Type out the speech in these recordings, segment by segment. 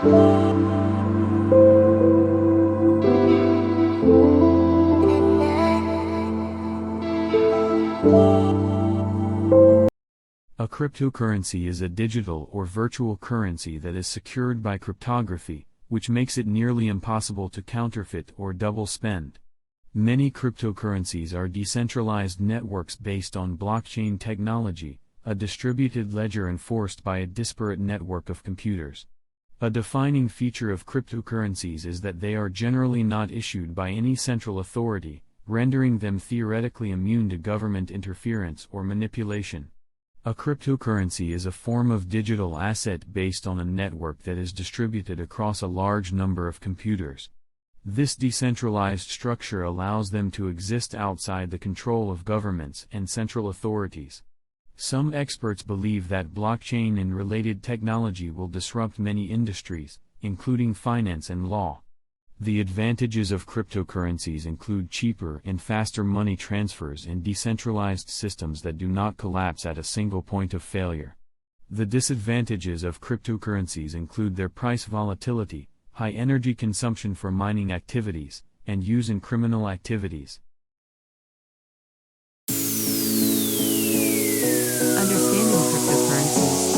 A cryptocurrency is a digital or virtual currency that is secured by cryptography, which makes it nearly impossible to counterfeit or double spend. Many cryptocurrencies are decentralized networks based on blockchain technology, a distributed ledger enforced by a disparate network of computers. A defining feature of cryptocurrencies is that they are generally not issued by any central authority, rendering them theoretically immune to government interference or manipulation. A cryptocurrency is a form of digital asset based on a network that is distributed across a large number of computers. This decentralized structure allows them to exist outside the control of governments and central authorities. Some experts believe that blockchain and related technology will disrupt many industries, including finance and law. The advantages of cryptocurrencies include cheaper and faster money transfers and decentralized systems that do not collapse at a single point of failure. The disadvantages of cryptocurrencies include their price volatility, high energy consumption for mining activities, and use in criminal activities. Understanding cryptocurrencies.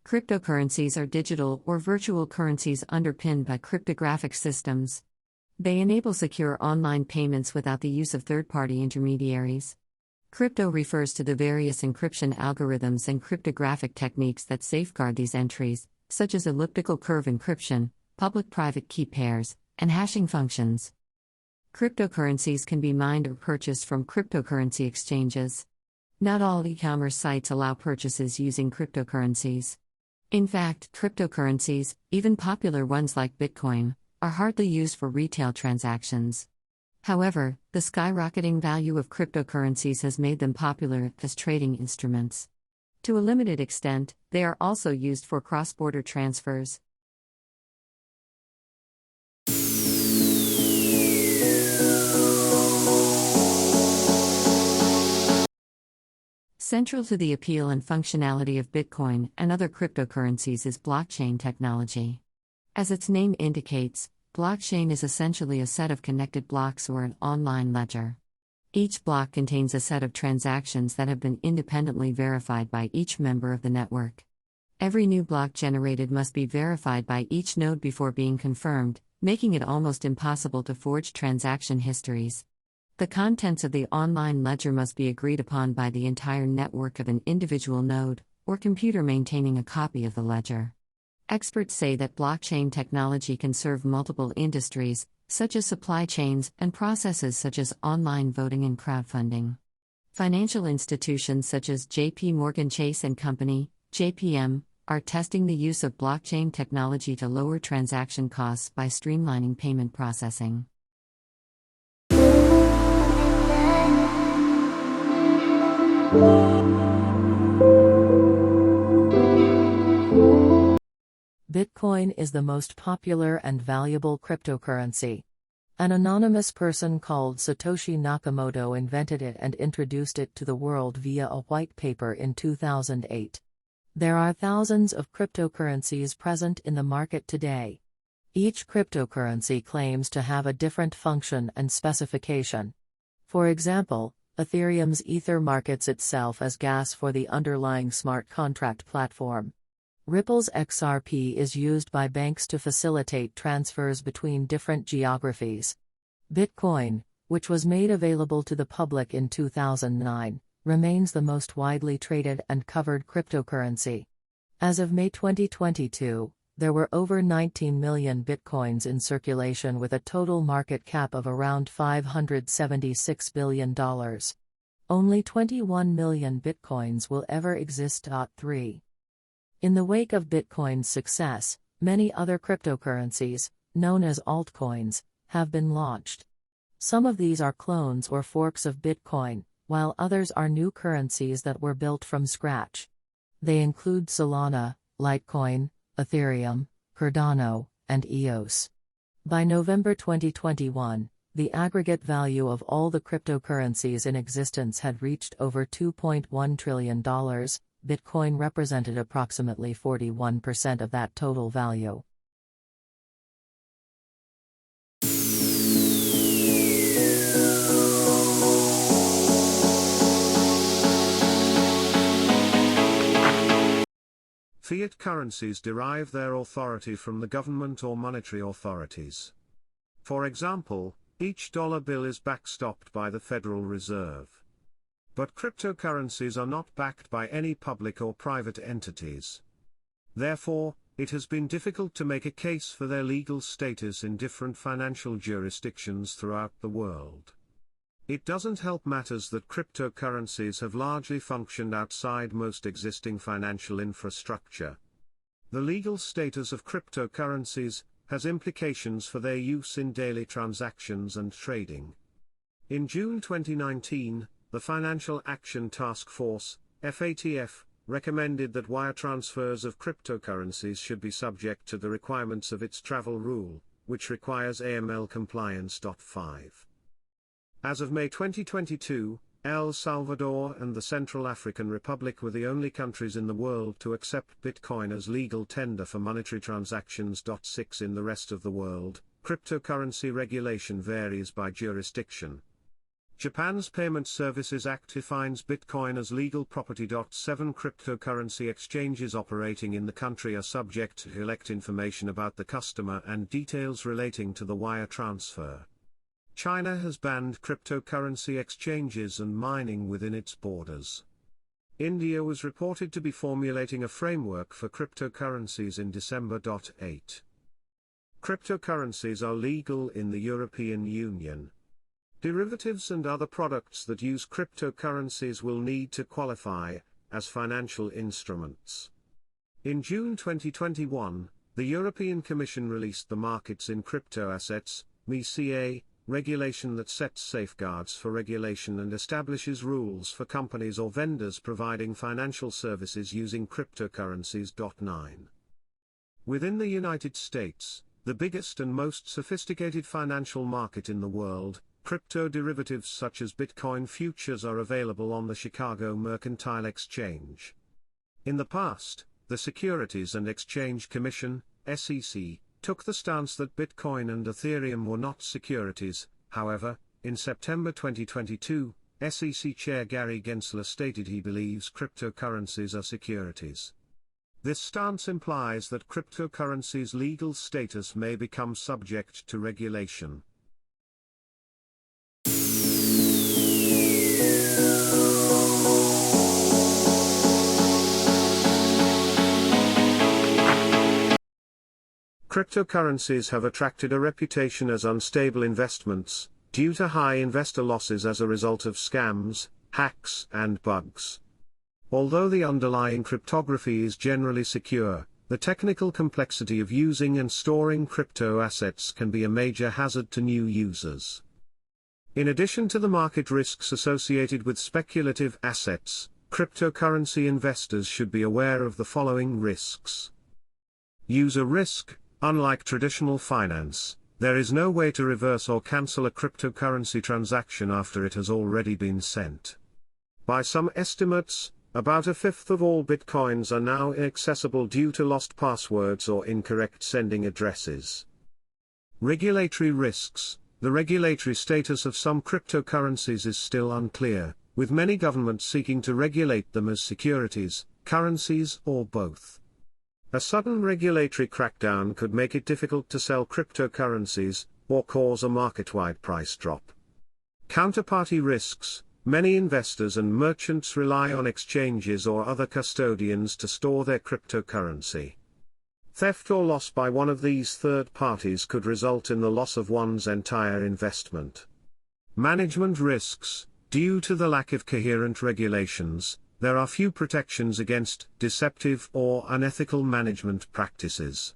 Cryptocurrencies are digital or virtual currencies underpinned by cryptographic systems. They enable secure online payments without the use of third-party intermediaries. Crypto refers to the various encryption algorithms and cryptographic techniques that safeguard these entries, such as elliptical curve encryption, public-private key pairs, and hashing functions. Cryptocurrencies can be mined or purchased from cryptocurrency exchanges. Not all e-commerce sites allow purchases using cryptocurrencies. In fact, cryptocurrencies, even popular ones like Bitcoin, are hardly used for retail transactions. However, the skyrocketing value of cryptocurrencies has made them popular as trading instruments. To a limited extent, they are also used for cross-border transfers. Central to the appeal and functionality of Bitcoin and other cryptocurrencies is blockchain technology. As its name indicates, blockchain is essentially a set of connected blocks or an online ledger. Each block contains a set of transactions that have been independently verified by each member of the network. Every new block generated must be verified by each node before being confirmed, making it almost impossible to forge transaction histories. The contents of the online ledger must be agreed upon by the entire network of an individual node, or computer maintaining a copy of the ledger. Experts say that blockchain technology can serve multiple industries, such as supply chains and processes such as online voting and crowdfunding. Financial institutions such as J.P. Morgan Chase & Company, JPM, are testing the use of blockchain technology to lower transaction costs by streamlining payment processing. Bitcoin is the most popular and valuable cryptocurrency. An anonymous person called Satoshi Nakamoto invented it and introduced it to the world via a white paper in 2008. There are thousands of cryptocurrencies present in the market today. Each cryptocurrency claims to have a different function and specification. For example, Ethereum's Ether markets itself as gas for the underlying smart contract platform. Ripple's XRP is used by banks to facilitate transfers between different geographies. Bitcoin, which was made available to the public in 2009, remains the most widely traded and covered cryptocurrency. As of May 2022, there were over 19 million bitcoins in circulation with a total market cap of around $576 billion. Only 21 million bitcoins will ever exist. 3. In the wake of Bitcoin's success, many other cryptocurrencies, known as altcoins, have been launched. Some of these are clones or forks of Bitcoin, while others are new currencies that were built from scratch. They include Solana, Litecoin, Ethereum, Cardano, and EOS. By November 2021, The aggregate value of all the cryptocurrencies in existence had reached over $2.1 trillion. Bitcoin represented approximately 41% of that total value. Fiat currencies derive their authority from the government or monetary authorities. For example, each dollar bill is backstopped by the Federal Reserve. But cryptocurrencies are not backed by any public or private entities. Therefore, it has been difficult to make a case for their legal status in different financial jurisdictions throughout the world. It doesn't help matters that cryptocurrencies have largely functioned outside most existing financial infrastructure. The legal status of cryptocurrencies has implications for their use in daily transactions and trading. In June 2019, the Financial Action Task Force, FATF, recommended that wire transfers of cryptocurrencies should be subject to the requirements of its travel rule, which requires AML compliance. 5. As of May 2022, El Salvador and the Central African Republic were the only countries in the world to accept Bitcoin as legal tender for monetary transactions. 6. In the rest of the world, cryptocurrency regulation varies by jurisdiction. Japan's Payment Services Act defines Bitcoin as legal property. 7. Cryptocurrency exchanges operating in the country are subject to collect information about the customer and details relating to the wire transfer. China has banned cryptocurrency exchanges and mining within its borders. India was reported to be formulating a framework for cryptocurrencies in December. 8. Cryptocurrencies are legal in the European Union. Derivatives and other products that use cryptocurrencies will need to qualify as financial instruments. In June 2021, the European Commission released the Markets in Crypto Assets (MiCA) regulation that sets safeguards for regulation and establishes rules for companies or vendors providing financial services using cryptocurrencies. 9. Within the United States, the biggest and most sophisticated financial market in the world, crypto derivatives such as Bitcoin futures are available on the Chicago Mercantile Exchange. In the past, the Securities and Exchange Commission, SEC, took the stance that Bitcoin and Ethereum were not securities. However, in September 2022, SEC Chair Gary Gensler stated he believes cryptocurrencies are securities. This stance implies that cryptocurrencies' legal status may become subject to regulation. Cryptocurrencies have attracted a reputation as unstable investments, due to high investor losses as a result of scams, hacks, and bugs. Although the underlying cryptography is generally secure, the technical complexity of using and storing crypto assets can be a major hazard to new users. In addition to the market risks associated with speculative assets, cryptocurrency investors should be aware of the following risks. User risk. Unlike traditional finance, there is no way to reverse or cancel a cryptocurrency transaction after it has already been sent. By some estimates, about a fifth of all bitcoins are now inaccessible due to lost passwords or incorrect sending addresses. Regulatory risks. The regulatory status of some cryptocurrencies is still unclear, with many governments seeking to regulate them as securities, currencies, or both. A sudden regulatory crackdown could make it difficult to sell cryptocurrencies, or cause a market-wide price drop. Counterparty risks. Many investors and merchants rely on exchanges or other custodians to store their cryptocurrency. Theft or loss by one of these third parties could result in the loss of one's entire investment. Management risks. Due to the lack of coherent regulations, there are few protections against deceptive or unethical management practices.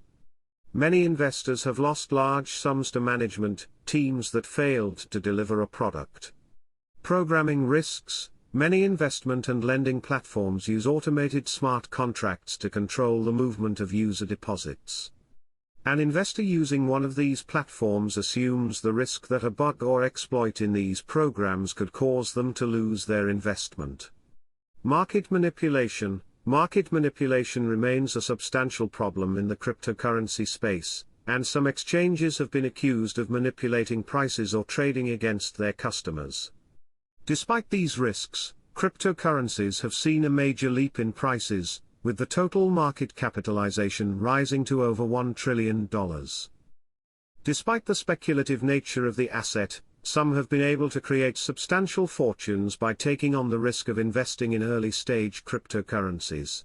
Many investors have lost large sums to management teams that failed to deliver a product. Programming risks. Many investment and lending platforms use automated smart contracts to control the movement of user deposits. An investor using one of these platforms assumes the risk that a bug or exploit in these programs could cause them to lose their investment. Market manipulation. Market manipulation remains a substantial problem in the cryptocurrency space, and some exchanges have been accused of manipulating prices or trading against their customers. Despite these risks, cryptocurrencies have seen a major leap in prices, with the total market capitalization rising to over $1 trillion. Despite the speculative nature of the asset, some have been able to create substantial fortunes by taking on the risk of investing in early-stage cryptocurrencies.